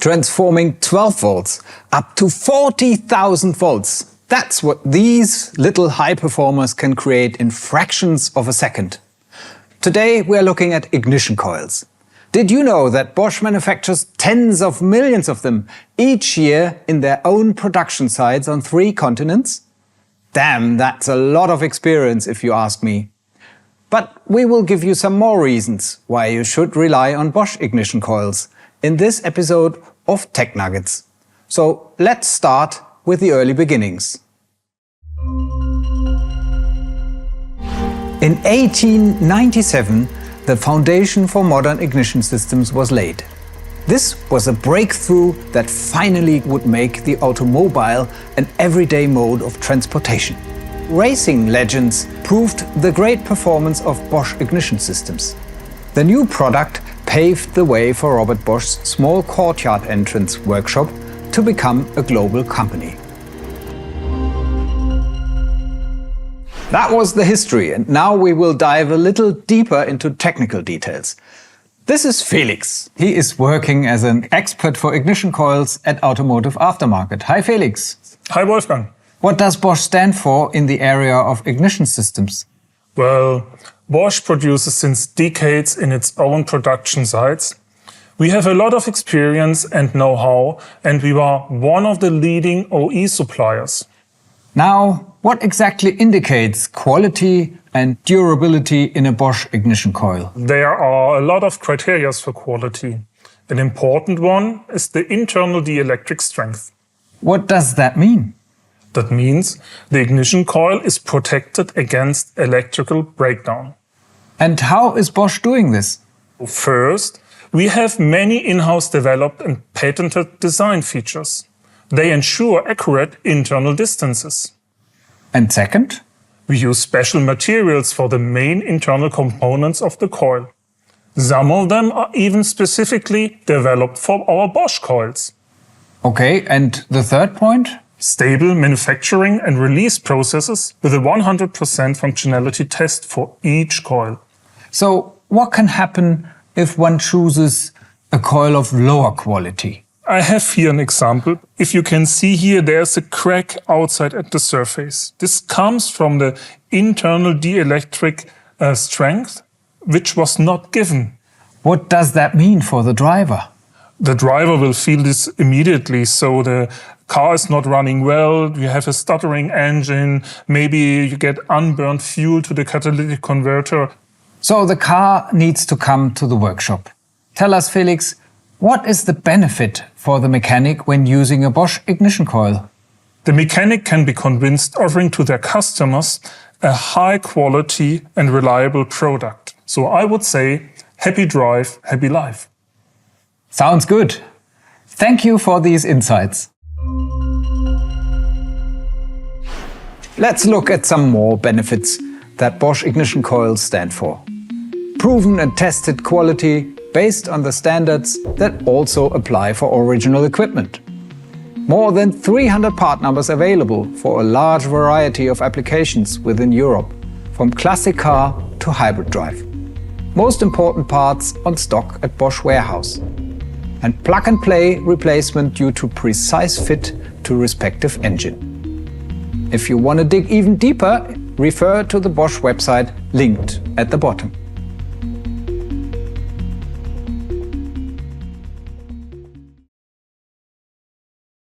transforming 12 volts up to 40,000 volts. That's what these little high performers can create in fractions of a second. Today we are looking at ignition coils. Did you know that Bosch manufactures tens of millions of them each year in their own production sites on 3 continents? Damn, that's a lot of experience if you ask me. But we will give you some more reasons why you should rely on Bosch ignition coils in this episode of Tech Nuggets. So let's start with the early beginnings. In 1897, the foundation for modern ignition systems was laid. This was a breakthrough that finally would make the automobile an everyday mode of transportation. Racing legends proved the great performance of Bosch ignition systems. The new product paved the way for Robert Bosch's small courtyard entrance workshop to become a global company. That was the history, and now we will dive a little deeper into technical details. This is Felix. He is working as an expert for ignition coils at Automotive Aftermarket. Hi Felix. Hi Wolfgang. What does Bosch stand for in the area of ignition systems? Well, Bosch produces since decades in its own production sites. We have a lot of experience and know-how, and we are one of the leading OE suppliers. Now, what exactly indicates quality and durability in a Bosch ignition coil? There are a lot of criteria for quality. An important one is the internal dielectric strength. What does that mean? That means the ignition coil is protected against electrical breakdown. And how is Bosch doing this? First, we have many in-house developed and patented design features. They ensure accurate internal distances. And second? We use special materials for the main internal components of the coil. Some of them are even specifically developed for our Bosch coils. Okay, and the third point? Stable manufacturing and release processes with a 100% functionality test for each coil. So, what can happen if one chooses a coil of lower quality? I have here an example. If you can see here, there's a crack outside at the surface. This comes from the internal dielectric strength, which was not given. What does that mean for the driver? The driver will feel this immediately, so the car is not running well, you have a stuttering engine, maybe you get unburned fuel to the catalytic converter. So the car needs to come to the workshop. Tell us, Felix, what is the benefit for the mechanic when using a Bosch ignition coil? The mechanic can be convinced offering to their customers a high quality and reliable product. So I would say, happy drive, happy life. Sounds good. Thank you for these insights. Let's look at some more benefits that Bosch ignition coils stand for. Proven and tested quality based on the standards that also apply for original equipment. More than 300 part numbers available for a large variety of applications within Europe, from classic car to hybrid drive. Most important parts on stock at Bosch warehouse. And plug-and-play replacement due to precise fit to respective engine. If you want to dig even deeper, refer to the Bosch website linked at the bottom.